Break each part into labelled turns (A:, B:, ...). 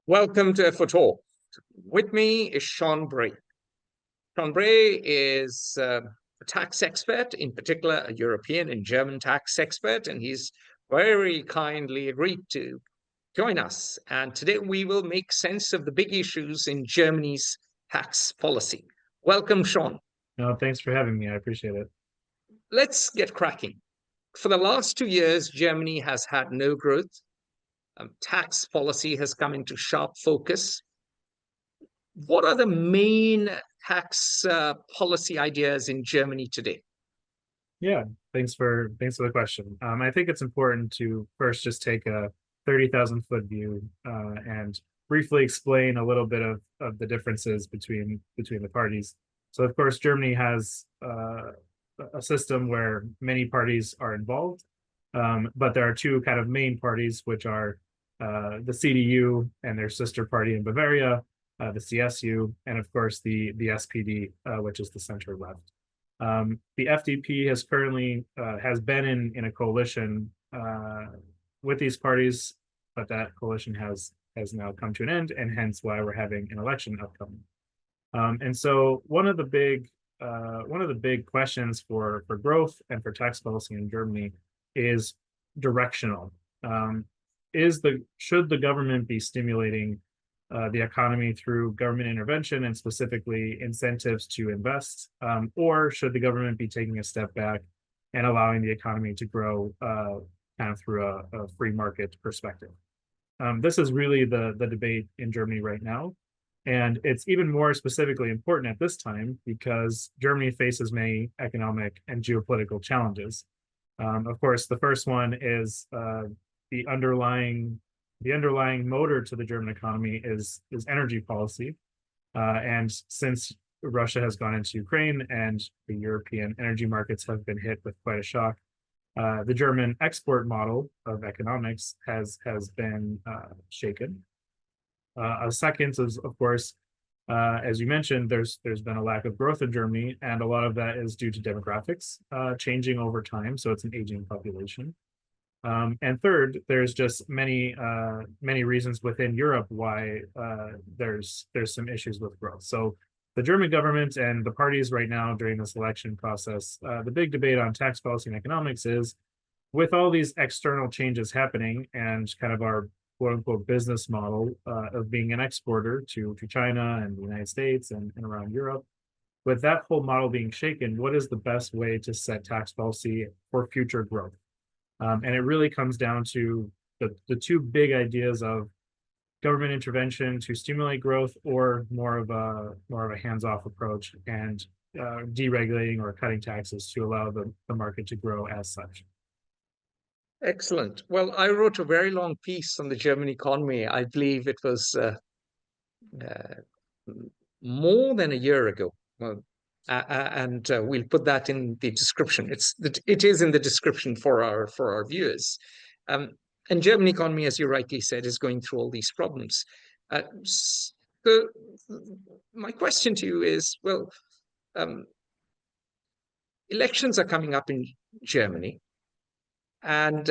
A: Welcome to F4 Talk. With me is Sean Bray. Sean Bray is a tax expert, in particular a European and German tax expert, and he's very kindly agreed to join us. And today we will make sense of the big issues in Germany's tax policy. Welcome, Sean.
B: No, thanks for having me. I appreciate it.
A: Let's get cracking. For the last 2 years, Germany has had no growth. Tax policy has come into sharp focus. What are the main tax policy ideas in Germany today?
B: Yeah, thanks for the question. I think it's important to first just take a 30,000-foot view and briefly explain a little bit of the differences between the parties. So, of course, Germany has a system where many parties are involved, but there are two kind of main parties, which are the CDU and their sister party in Bavaria, the CSU, and of course the SPD, which is the center left. The FDP has currently has been in a coalition with these parties, but that coalition has now come to an end, and hence why we're having an election upcoming. And so one of the big questions for growth and for tax policy in Germany is directional. Should the government be stimulating the economy through government intervention and specifically incentives to invest, or should the government be taking a step back and allowing the economy to grow kind of through a free market perspective? This is really the debate in Germany right now, and it's even more specifically important at this time because Germany faces many economic and geopolitical challenges. Of course, the first one is the underlying motor to the German economy is energy policy. And since Russia has gone into Ukraine and the European energy markets have been hit with quite a shock, the German export model of economics has been shaken. A second is, of course, as you mentioned, there's been a lack of growth in Germany, and a lot of that is due to demographics changing over time. So it's an aging population. And third, there's just many reasons within Europe why there's some issues with growth. So the German government and the parties right now during this election process, the big debate on tax policy and economics is, with all these external changes happening and kind of our quote unquote business model of being an exporter to China and the United States and around Europe, with that whole model being shaken, what is the best way to set tax policy for future growth? And it really comes down to the two big ideas of government intervention to stimulate growth, or more of a hands-off approach and deregulating or cutting taxes to allow the market to grow as such.
A: Excellent. Well, I wrote a very long piece on the German economy. I believe it was more than a year ago. Well, and we'll put that in the description. It is in the description for our viewers. And German economy, as you rightly said, is going through all these problems. So my question to you is, well, elections are coming up in Germany, and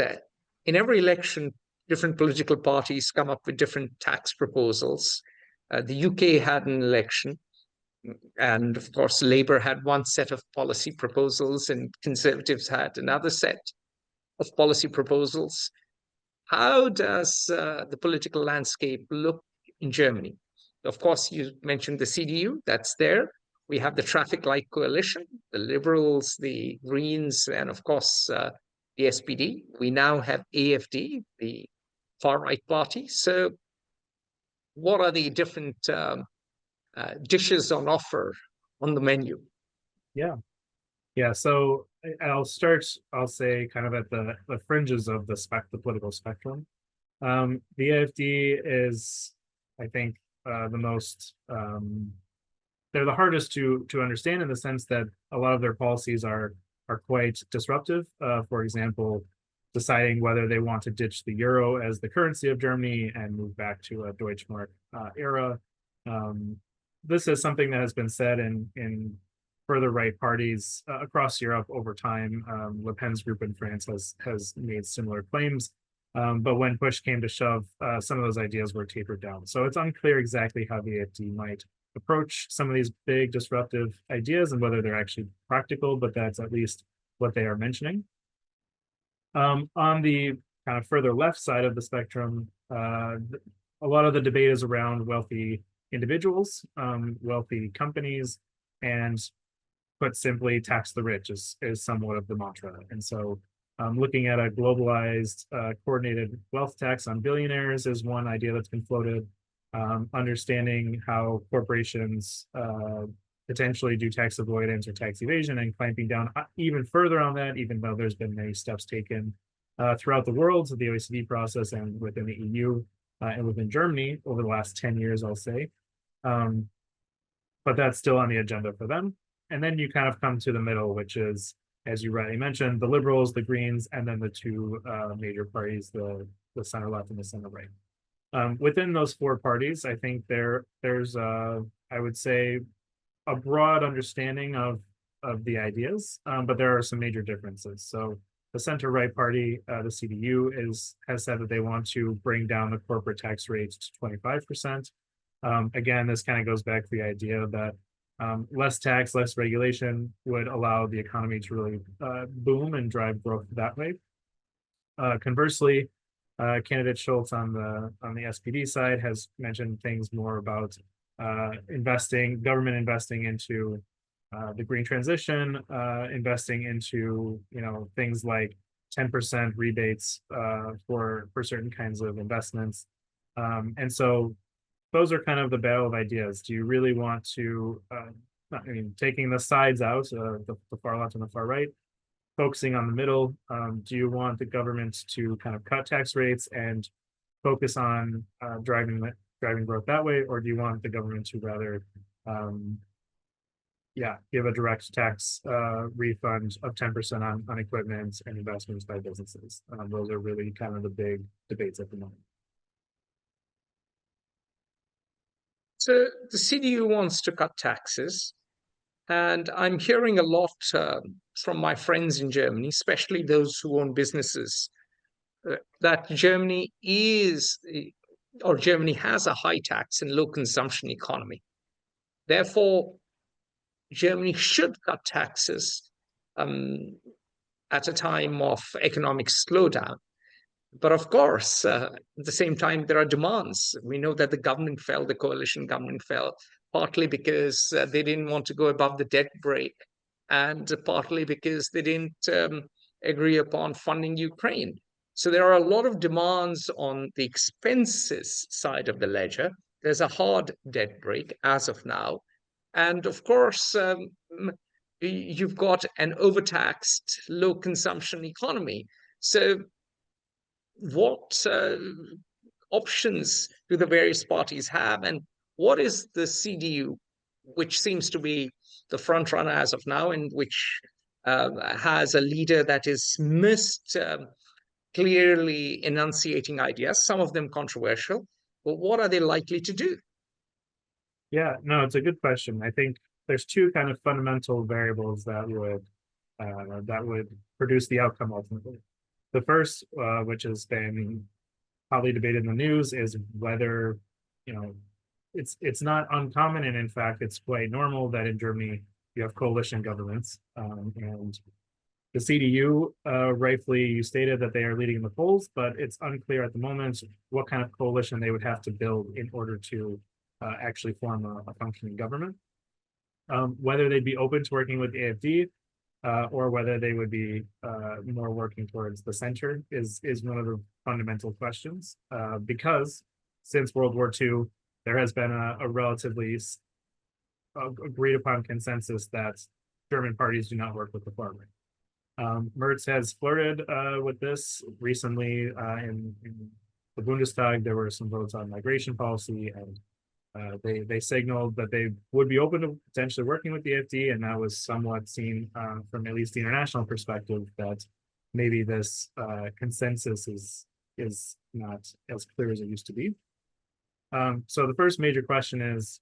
A: in every election, different political parties come up with different tax proposals. The UK had an election, and of course, Labour had one set of policy proposals and Conservatives had another set of policy proposals. How does the political landscape look in Germany? Of course, you mentioned the CDU, that's there. We have the traffic light coalition, the Liberals, the Greens, and of course, the SPD. We now have AfD, the far-right party. So what are the different dishes on offer on the menu?
B: Yeah. So I'll say, kind of at the fringes of the political spectrum. The AfD is, I think, the most they're the hardest to understand, in the sense that a lot of their policies are quite disruptive. For example, deciding whether they want to ditch the euro as the currency of Germany and move back to a Deutschmark era. This is something that has been said in further right parties across Europe over time. Le Pen's group in France has made similar claims. But when push came to shove, some of those ideas were tapered down. So it's unclear exactly how the AFD might approach some of these big disruptive ideas and whether they're actually practical, but that's at least what they are mentioning. On the kind of further left side of the spectrum, a lot of the debate is around wealthy individuals, wealthy companies, and put simply, tax the rich is somewhat of the mantra. And so looking at a globalized coordinated wealth tax on billionaires is one idea that's been floated. Understanding how corporations potentially do tax avoidance or tax evasion and clamping down even further on that, even though there's been many steps taken throughout the world, so the OECD process and within the EU and within Germany over the last 10 years, I'll say. But that's still on the agenda for them. And then you kind of come to the middle, which is, as you rightly mentioned, the Liberals, the Greens, and then the two major parties, the center left and the center right. Within those four parties, I think there's I would say, a broad understanding of the ideas, but there are some major differences. So the center right party, the CDU, has said that they want to bring down the corporate tax rate to 25%. Again, this kind of goes back to the idea that less tax, less regulation would allow the economy to really boom and drive growth that way. Conversely, candidate Schultz on the SPD side has mentioned things more about government investing into the green transition, investing into things like 10% rebates for certain kinds of investments, and so those are kind of the battle of ideas. Do you really want to, taking the sides out, the far left and the far right, focusing on the middle? Do you want the government to kind of cut tax rates and focus on driving growth that way, or do you want the government to rather, give a direct tax refund of 10% on equipment and investments by businesses? Those are really kind of the big debates at the moment.
A: So the CDU wants to cut taxes, and I'm hearing a lot from my friends in Germany, especially those who own businesses, that Germany has a high tax and low consumption economy. Therefore, Germany should cut taxes at a time of economic slowdown. But of course, at the same time, there are demands. We know that the coalition government fell, partly because they didn't want to go above the debt brake, and partly because they didn't agree upon funding Ukraine. So there are a lot of demands on the expenses side of the ledger. There's a hard debt brake as of now. And of course, you've got an overtaxed, low consumption economy. So what options do the various parties have, and what is the CDU, which seems to be the front runner as of now, and which has a leader that is most clearly enunciating ideas, some of them controversial, but what are they likely to do?
B: Yeah, no, it's a good question. I think there's two kind of fundamental variables that would produce the outcome ultimately. The first, which has been probably debated in the news, is whether, it's not uncommon, and in fact, it's quite normal that in Germany you have coalition governments. And the CDU, rightfully, you stated that they are leading the polls, but it's unclear at the moment what kind of coalition they would have to build in order to actually form a functioning government. Whether they'd be open to working with the AFD, or whether they would be more working towards the center is one of the fundamental questions, because since World War II, there has been a relatively agreed upon consensus that German parties do not work with the far right. Merz has flirted with this recently in the Bundestag. There were some votes on migration policy, and they signaled that they would be open to potentially working with the AfD, and that was somewhat seen from at least the international perspective that maybe this consensus is not as clear as it used to be. So the first major question is,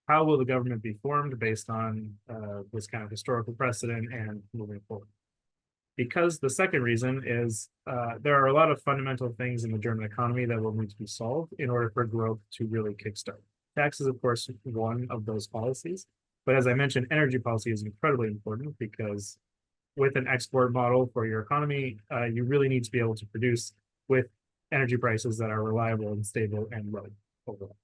B: how will the government be formed based on this kind of historical precedent and moving forward? because the second reason is there are a lot of fundamental things in the German economy that will need to be solved in order for growth to really kickstart. Taxes, of course, one of those policies. But as I mentioned, energy policy is incredibly important because with an export model for your economy, you really need to be able to produce with energy prices that are reliable and stable and low overall.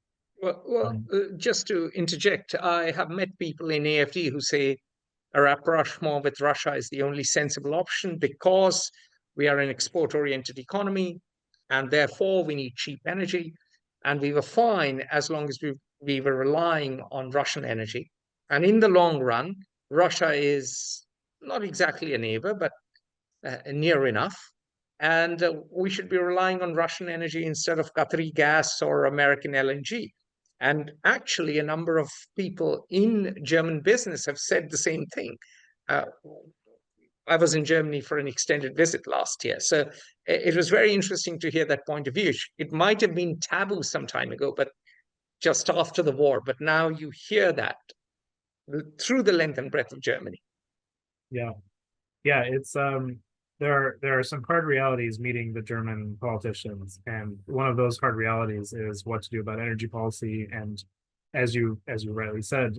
A: Just to interject, I have met people in AFD who say a rapprochement with Russia is the only sensible option because we are an export-oriented economy, and therefore we need cheap energy, and we were fine as long as we were relying on Russian energy. And in the long run, Russia is not exactly a neighbor, but near enough. And we should be relying on Russian energy instead of Qatari gas or American LNG. And actually, a number of people in German business have said the same thing. I was in Germany for an extended visit last year. So it was very interesting to hear that point of view. It might have been taboo some time ago, but just after the war. But now you hear that through the length and breadth of Germany.
B: Yeah, it's there are some hard realities meeting the German politicians, and one of those hard realities is what to do about energy policy. And as you rightly said,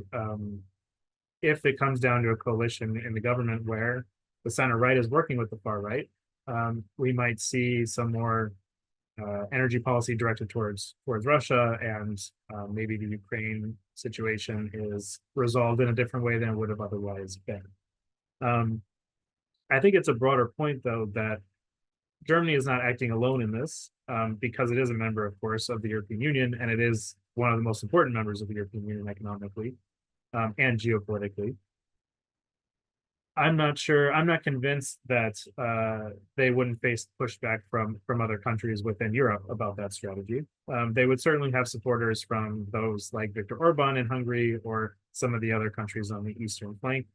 B: if it comes down to a coalition in the government where the center right is working with the far right, we might see some more energy policy directed towards Russia, and maybe the Ukraine situation is resolved in a different way than it would have otherwise been. I think it's a broader point, though, that Germany is not acting alone in this, because it is a member, of course, of the European Union, and it is one of the most important members of the European Union economically and geopolitically. I'm not convinced that they wouldn't face pushback from other countries within Europe about that strategy. They would certainly have supporters from those like Viktor Orban in Hungary or some of the other countries on the eastern flank.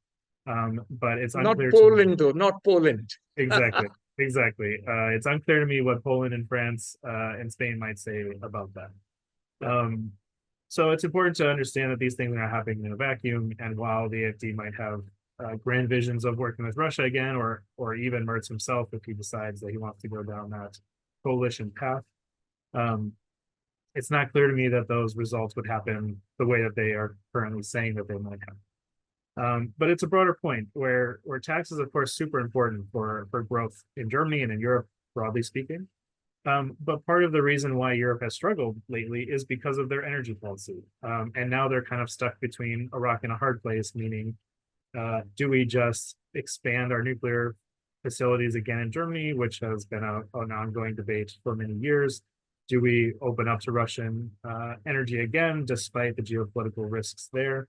B: But it's unclear.
A: Not Poland, though, not Poland.
B: Exactly. It's unclear to me what Poland and France and Spain might say about that. So it's important to understand that these things are not happening in a vacuum. And while the AfD might have grand visions of working with Russia again, or even Merz himself, if he decides that he wants to go down that coalition path, it's not clear to me that those results would happen the way that they are currently saying that they might happen. But it's a broader point where taxes, of course, super important for growth in Germany and in Europe, broadly speaking. But part of the reason why Europe has struggled lately is because of their energy policy. And now they're kind of stuck between a rock and a hard place, meaning, do we just expand our nuclear facilities again in Germany, which has been an ongoing debate for many years? Do we open up to Russian energy again, despite the geopolitical risks there?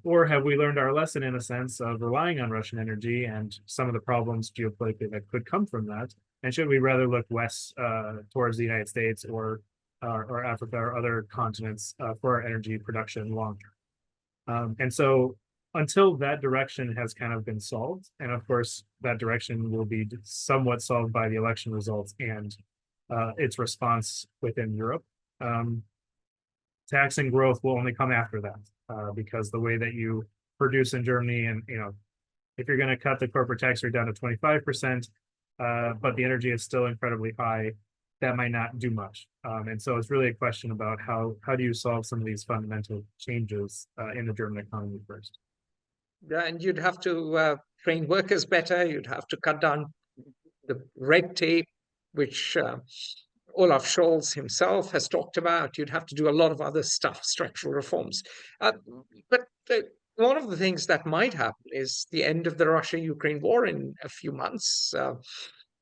B: Or have we learned our lesson in a sense of relying on Russian energy and some of the problems geopolitically that could come from that? And should we rather look west towards the United States or Africa or other continents for our energy production long term? And so until that direction has kind of been solved, and of course that direction will be somewhat solved by the election results and its response within Europe, tax and growth will only come after that. Because the way that you produce in Germany, and if you're going to cut the corporate tax rate down to 25%, but the energy is still incredibly high, that might not do much. And so it's really a question about how do you solve some of these fundamental changes in the German economy first.
A: Yeah, and you'd have to train workers better. You'd have to cut down the red tape, which Olaf Scholz himself has talked about. You'd have to do a lot of other stuff, structural reforms. But one of the things that might happen is the end of the Russia-Ukraine war in a few months,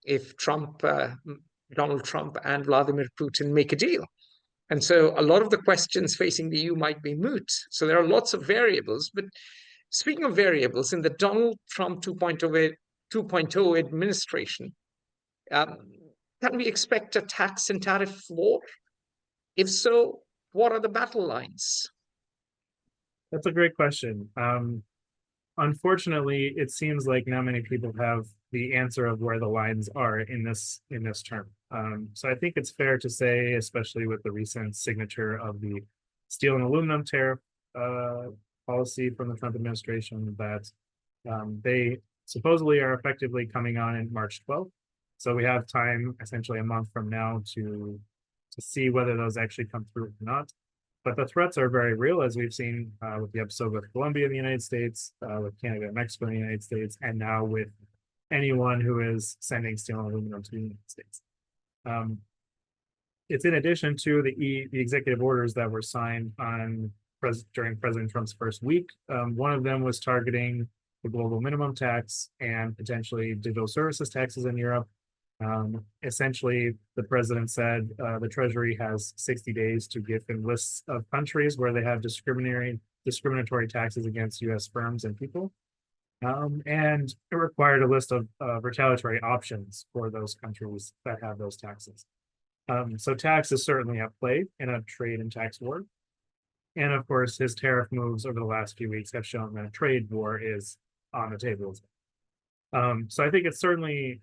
A: if Donald Trump and Vladimir Putin make a deal. And so a lot of the questions facing the EU might be moot. So there are lots of variables. But speaking of variables, in the Donald Trump 2.0 administration, can we expect a tax and tariff war? If so, what are the battle lines?
B: That's a great question. Unfortunately, it seems like not many people have the answer of where the lines are in this term. So I think it's fair to say, especially with the recent signature of the steel and aluminum tariff policy from the Trump administration, that supposedly are effectively coming on in March 12th. So we have time, essentially a month from now, to see whether those actually come through or not. But the threats are very real, as we've seen with the episode with Colombia in the United States, with Canada and Mexico in the United States, and now with anyone who is sending steel and aluminum to the United States. It's in addition to the executive orders that were signed during President Trump's first week. One of them was targeting the global minimum tax and potentially digital services taxes in Europe. Essentially, the president said the Treasury has 60 days to give him lists of countries where they have discriminatory taxes against U.S. firms and people. And it required a list of retaliatory options for those countries that have those taxes. So tax is certainly at play in a trade and tax war. And of course, his tariff moves over the last few weeks have shown that a trade war is on the table. So I think it's certainly,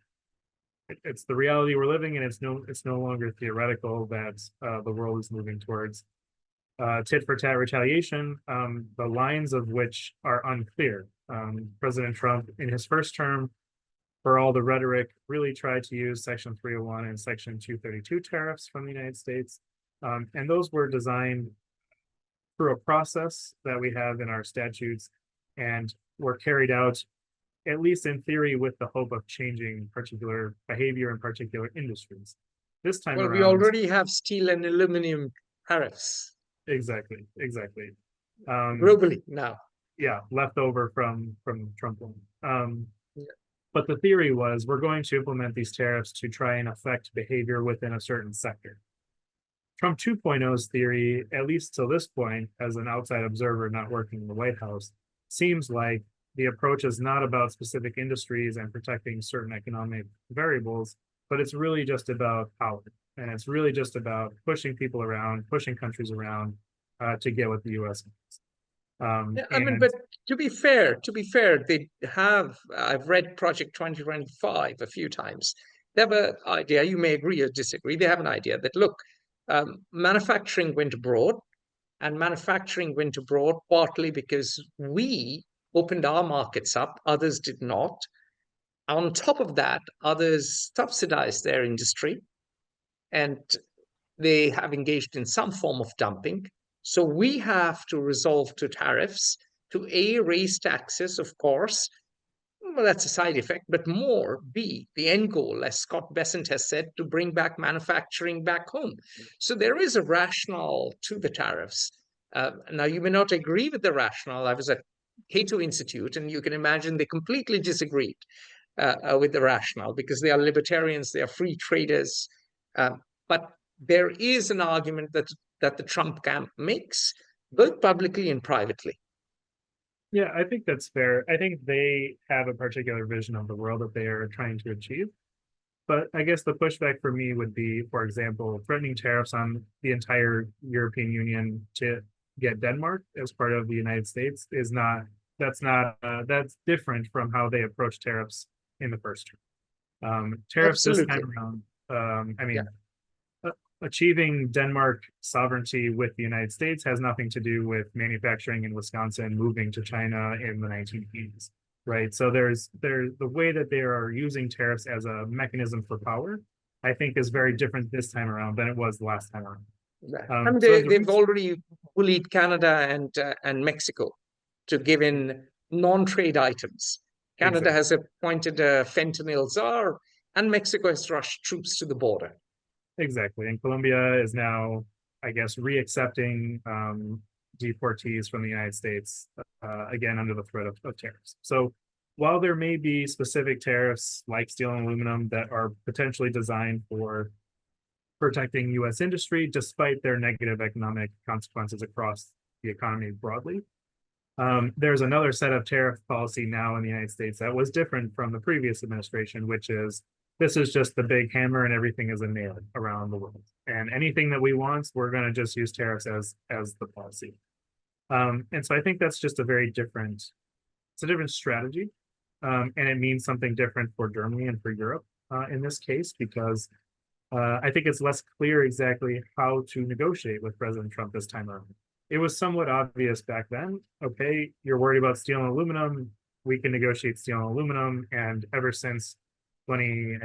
B: it's the reality we're living in. It's no longer theoretical that the world is moving towards tit for tat retaliation, the lines of which are unclear. President Trump, in his first term, for all the rhetoric, really tried to use Section 301 and Section 232 tariffs from the United States. And those were designed through a process that we have in our statutes and were carried out, at least in theory, with the hope of changing particular behavior in particular industries. This time
A: Well,
B: around,
A: we already have steel and aluminum tariffs.
B: Exactly.
A: Globally now.
B: Yeah, left over from Trump.
A: Yeah.
B: But the theory was we're going to implement these tariffs to try and affect behavior within a certain sector. Trump 2.0's theory, at least till this point, as an outside observer not working in the White House, seems like the approach is not about specific industries and protecting certain economic variables, but it's really just about power. And it's really just about pushing people around, pushing countries around to get what the U.S. wants.
A: I mean, but to be fair, they have, I've read Project 2025 a few times. They have an idea, you may agree or disagree, they have an idea that, look, manufacturing went abroad, and manufacturing went abroad partly because we opened our markets up, others did not. On top of that, others subsidized their industry, and they have engaged in some form of dumping. So we have to resolve to tariffs to A, raise taxes, of course. Well, that's a side effect, but more, B, the end goal, as Scott Bessent has said, to bring back manufacturing back home. So there is a rationale to the tariffs. Now, you may not agree with the rationale. I was at Cato Institute, and you can imagine they completely disagreed with the rationale because they are libertarians, they are free traders. But there is an argument that the Trump camp makes, both publicly and privately.
B: Yeah, I think that's fair. I think they have a particular vision of the world that they are trying to achieve. But I guess the pushback for me would be, for example, threatening tariffs on the entire European Union to get Denmark as part of the United States is that's different from how they approach tariffs in the first term. Tariffs
A: Absolutely.
B: this time around, achieving Denmark sovereignty with the United States has nothing to do with manufacturing in Wisconsin moving to China in the 1980s, right? So there's the way that they are using tariffs as a mechanism for power, I think, is very different this time around than it was the last time around.
A: They've already bullied Canada and Mexico to give in non-trade items. Canada has appointed a fentanyl czar, and Mexico has rushed troops to the border.
B: Exactly. And Colombia is now, I guess, reaccepting deportees from the United States, again, under the threat of tariffs. So while there may be specific tariffs like steel and aluminum that are potentially designed for protecting U.S. industry, despite their negative economic consequences across the economy broadly, there's another set of tariff policy now in the United States that was different from the previous administration, which is this is just the big hammer and everything is a nail around the world. And anything that we want, we're going to just use tariffs as the policy. And so I think that's just a different strategy. And it means something different for Germany and for Europe in this case, because I think it's less clear exactly how to negotiate with President Trump this time around. It was somewhat obvious back then. Okay, you're worried about steel and aluminum. we can negotiate steel and aluminum. And ever since I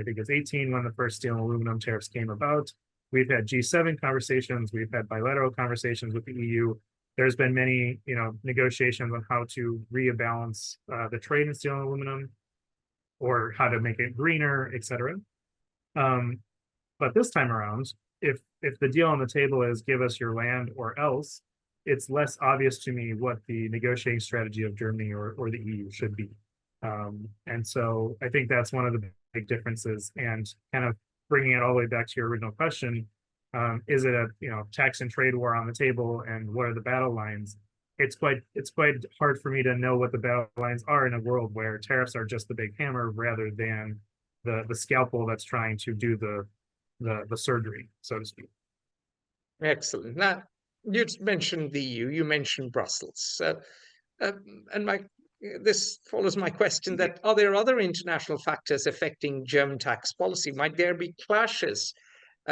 B: think it's 18, when the first steel and aluminum tariffs came about, we've had G7 conversations, we've had bilateral conversations with the EU. There's been many, negotiations on how to rebalance the trade in steel and aluminum, or how to make it greener, et cetera. But this time around, if the deal on the table is give us your land or else, it's less obvious to me what the negotiating strategy of Germany or the EU should be. And so I think that's one of the big differences. And kind of bringing it all the way back to your original question, is it a tax and trade war on the table, and what are the battle lines? It's quite hard for me to know what the battle lines are in a world where tariffs are just the big hammer rather than the scalpel that's trying to do the surgery, so to speak.
A: Excellent. Now, you mentioned the EU, you mentioned Brussels, and this follows my question that are there other international factors affecting German tax policy? Might there be clashes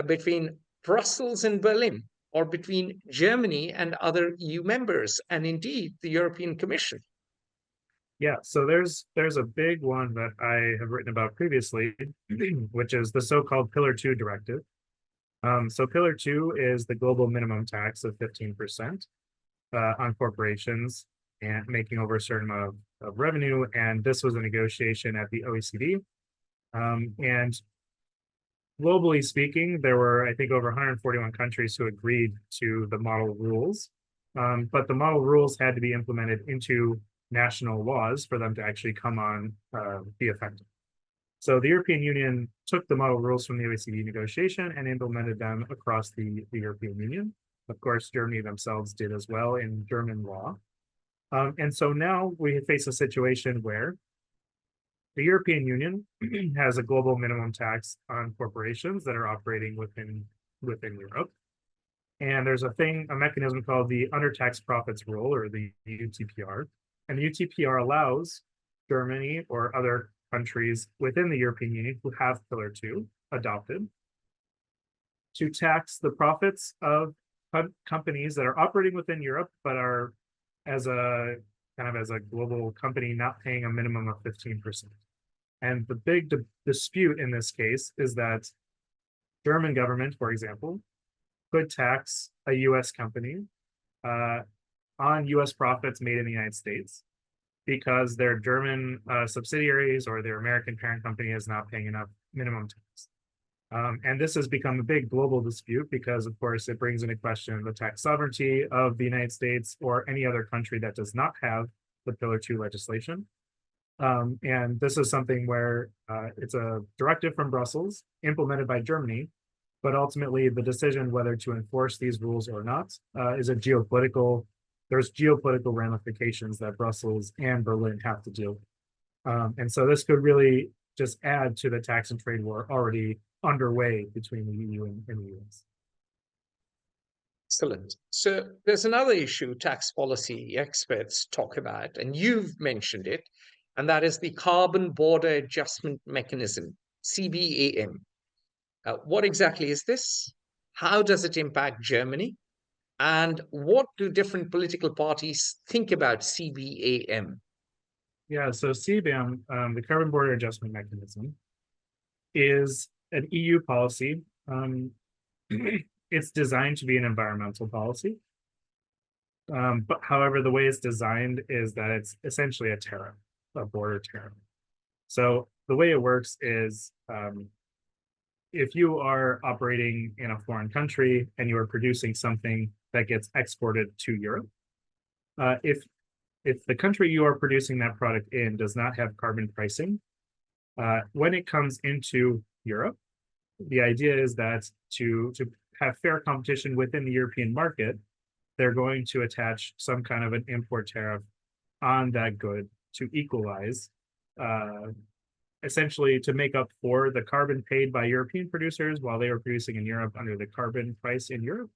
A: between Brussels and Berlin, or between Germany and other EU members, and indeed the European Commission?
B: Yeah, so there's a big one that I have written about previously, which is the so-called Pillar 2 directive. So Pillar 2 is the global minimum tax of 15% on corporations and making over a certain amount of revenue. And this was a negotiation at the OECD. And globally speaking, there were, I think, over 141 countries who agreed to the model rules. But the model rules had to be implemented into national laws for them to actually come on, be effective. So the European Union took the model rules from the OECD negotiation and implemented them across the European Union. Of course, Germany themselves did as well in German law. And so now we face a situation where the European Union has a global minimum tax on corporations that are operating within Europe. And there's a mechanism called the undertaxed profits rule, or the UTPR. And the UTPR allows Germany or other countries within the European Union who have Pillar 2 adopted to tax the profits of companies that are operating within Europe, but are as a global company not paying a minimum of 15%. And the big dispute in this case is that German government, for example, could tax a US company on US profits made in the United States because their German subsidiaries or their American parent company is not paying enough minimum tax. And this has become a big global dispute because, of course, it brings into question the tax sovereignty of the United States or any other country that does not have the Pillar 2 legislation. And this is something where it's a directive from Brussels implemented by Germany, but ultimately the decision whether to enforce these rules or not is there's geopolitical ramifications that Brussels and Berlin have to deal with. And so this could really just add to the tax and trade war already underway between the EU and the US.
A: Excellent. So there's another issue tax policy experts talk about, and you've mentioned it, and that is the Carbon Border Adjustment Mechanism, CBAM. What exactly is this? How does it impact Germany? And what do different political parties think about CBAM?
B: Yeah, so CBAM, the Carbon Border Adjustment Mechanism, is an EU policy. It's designed to be an environmental policy. But however, the way it's designed is that it's essentially a tariff, a border tariff. So the way it works is if you are operating in a foreign country and you are producing something that gets exported to Europe, if the country you are producing that product in does not have carbon pricing, when it comes into Europe, the idea is that to have fair competition within the European market, they're going to attach some kind of an import tariff on that good to equalize, essentially to make up for the carbon paid by European producers while they were producing in Europe under the carbon price in Europe,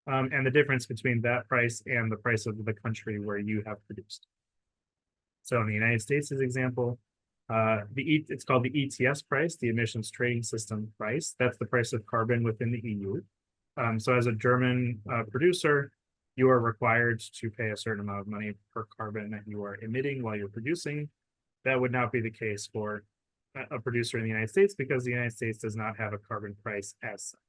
B: and the difference between that price and the price of the country where you have produced. So in the United States, as example, it's called the ETS price, the emissions trading system price. That's the price of carbon within the EU. So as a German producer, you are required to pay a certain amount of money per carbon that you are emitting while you're producing. That would not be the case for a producer in the United States because the United States does not have a carbon price as such.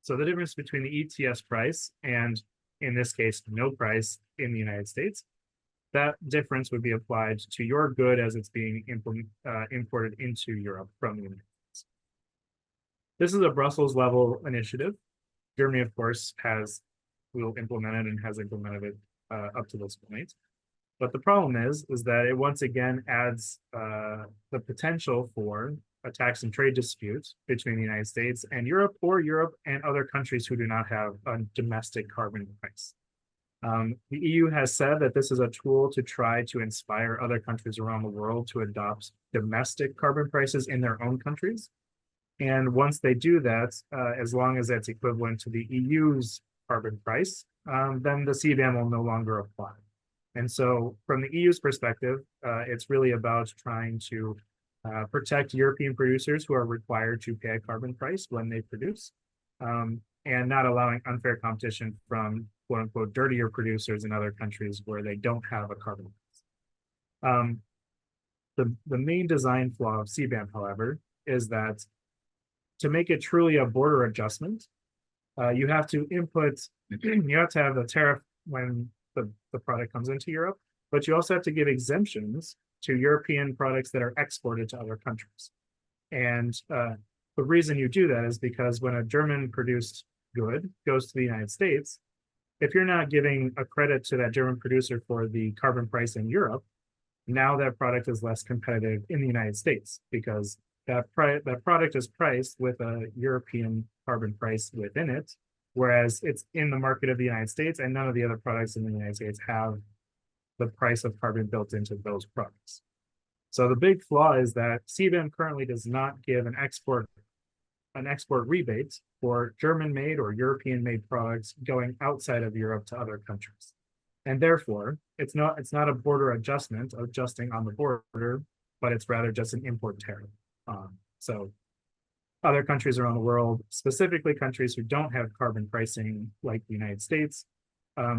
B: So the difference between the ETS price and, in this case, no price in the United States, that difference would be applied to your good as it's being imported into Europe from the United States. This is a Brussels level initiative. Germany, of course, will implement it and has implemented it up to this point. But the problem is that it once again adds the potential for a tax and trade dispute between the United States and Europe, or Europe and other countries who do not have a domestic carbon price. The EU has said that this is a tool to try to inspire other countries around the world to adopt domestic carbon prices in their own countries. And once they do that, as long as that's equivalent to the EU's carbon price, then the CBAM will no longer apply. And so from the EU's perspective, it's really about trying to protect European producers who are required to pay a carbon price when they produce, and not allowing unfair competition from quote unquote dirtier producers in other countries where they don't have a carbon price. The main design flaw of CBAM, however, is that to make it truly a border adjustment, you have to have the tariff when the product comes into Europe, but you also have to give exemptions to European products that are exported to other countries. And the reason you do that is because when a German produced good goes to the United States, if you're not giving a credit to that German producer for the carbon price in Europe, now that product is less competitive in the United States because that product is priced with a European carbon price within it, whereas it's in the market of the United States and none of the other products in the United States have the price of carbon built into those products. So the big flaw is that CBAM currently does not give an export rebate for German-made or European-made products going outside of Europe to other countries. And therefore, it's not a border adjustment, adjusting on the border, but it's rather just an import tariff. So other countries around the world, specifically countries who don't have carbon pricing like the United States,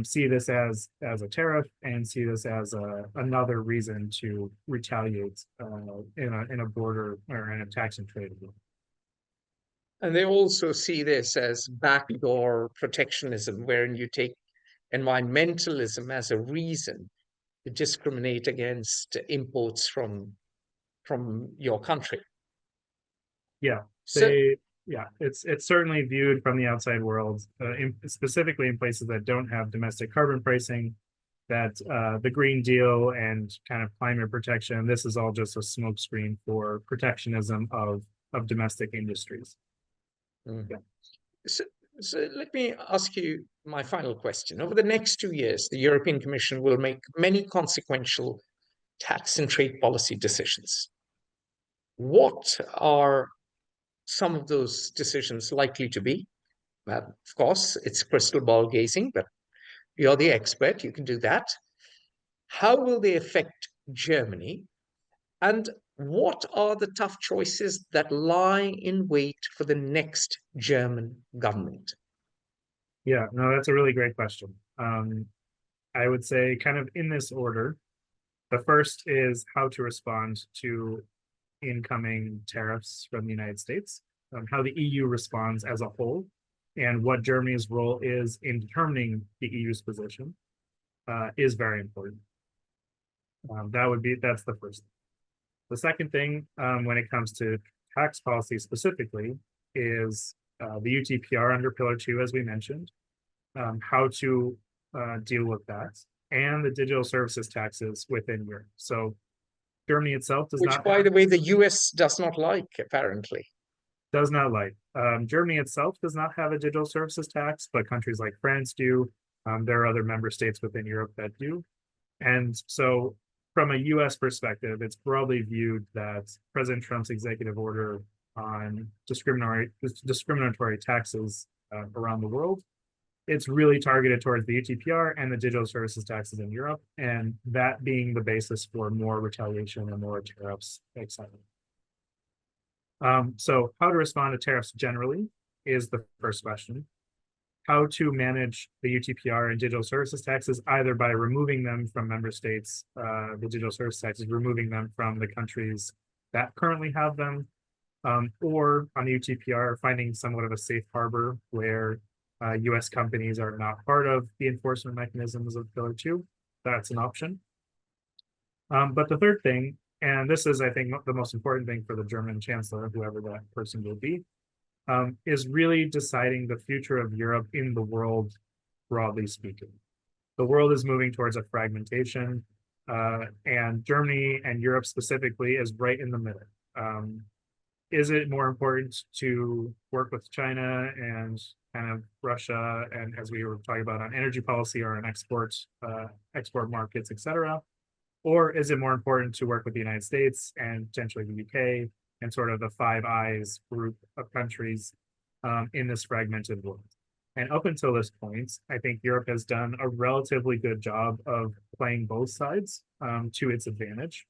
B: see this as a tariff and see this as another reason to retaliate in a border or in a tax and trade agreement.
A: And they also see this as backdoor protectionism, wherein you take environmentalism as a reason to discriminate against imports from your country.
B: Yeah,
A: So,
B: it's certainly viewed from the outside world, specifically in places that don't have domestic carbon pricing, that the Green Deal and kind of climate protection, this is all just a smokescreen for protectionism of domestic industries.
A: yeah. So let me ask you my final question. Over the next 2 years, the European Commission will make many consequential tax and trade policy decisions. What are some of those decisions likely to be? Well, of course, it's crystal ball gazing, but you're the expert, you can do that. How will they affect Germany? And what are the tough choices that lie in wait for the next German government?
B: Yeah, no, that's a really great question. I would say kind of in this order, the first is how to respond to incoming tariffs from the United States, how the EU responds as a whole, and what Germany's role is in determining the EU's position is very important. That's the first thing. The second thing, when it comes to tax policy specifically, is the UTPR under Pillar 2, as we mentioned, how to deal with that, and the digital services taxes within Europe. So Germany itself does
A: Which,
B: not,
A: by the way, the US does not like, apparently.
B: Does not like. Germany itself does not have a digital services tax, but countries like France do. There are other member states within Europe that do. And so from a US perspective, it's broadly viewed that President Trump's executive order on discriminatory taxes around the world, it's really targeted towards the UTPR and the digital services taxes in Europe, and that being the basis for more retaliation and more tariffs, etc. So how to respond to tariffs generally is the first question. how to manage the UTPR and digital services taxes, either by removing them from member states, the digital service taxes, removing them from the countries that currently have them, or on the UTPR, finding somewhat of a safe harbor where US companies are not part of the enforcement mechanisms of Pillar 2. That's an option. But the third thing, and this is, I think, the most important thing for the German chancellor, whoever that person will be, is really deciding the future of Europe in the world, broadly speaking. The world is moving towards a fragmentation, and Germany and Europe specifically is right in the middle. Is it more important to work with China and kind of Russia, and as we were talking about on energy policy or on export markets, et cetera? Or is it more important to work with the United States and potentially the UK and sort of the Five Eyes group of countries in this fragmented world? And up until this point, I think Europe has done a relatively good job of playing both sides to its advantage.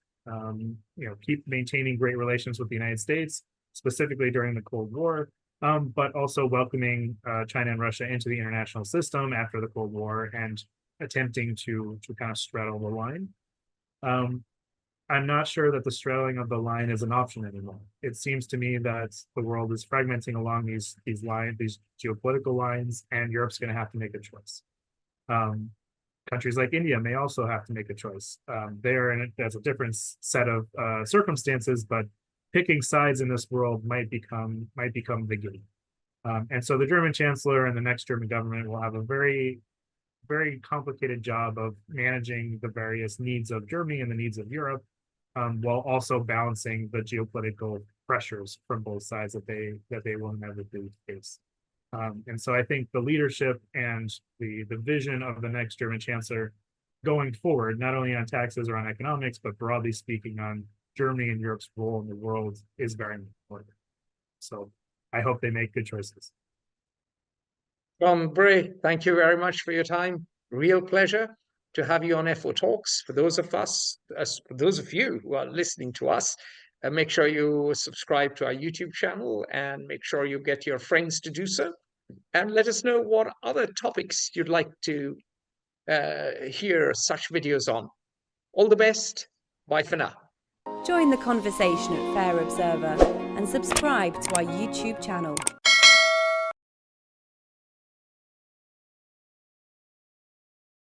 B: Keep maintaining great relations with the United States, specifically during the Cold War, but also welcoming China and Russia into the international system after the Cold War and attempting to kind of straddle the line. I'm not sure that the straddling of the line is an option anymore. It seems to me that the world is fragmenting along these geopolitical lines, and Europe's going to have to make a choice. Countries like India may also have to make a choice. That's a different set of circumstances, but picking sides in this world might become the game. And so the German chancellor and the next German government will have a very, very complicated job of managing the various needs of Germany and the needs of Europe, while also balancing the geopolitical pressures from both sides that they will inevitably face. And so I think the leadership and the vision of the next German chancellor going forward, not only on taxes or on economics, but broadly speaking on Germany and Europe's role in the world, is very important. So I hope they make good choices.
A: Tom Bray, thank you very much for your time. Real pleasure to have you on FO Talks. For those of you who are listening to us, make sure you subscribe to our YouTube channel and make sure you get your friends to do so. And let us know what other topics you'd like to hear such videos on. All the best. Bye for now.
C: Join the conversation at Fair Observer and subscribe to our YouTube channel.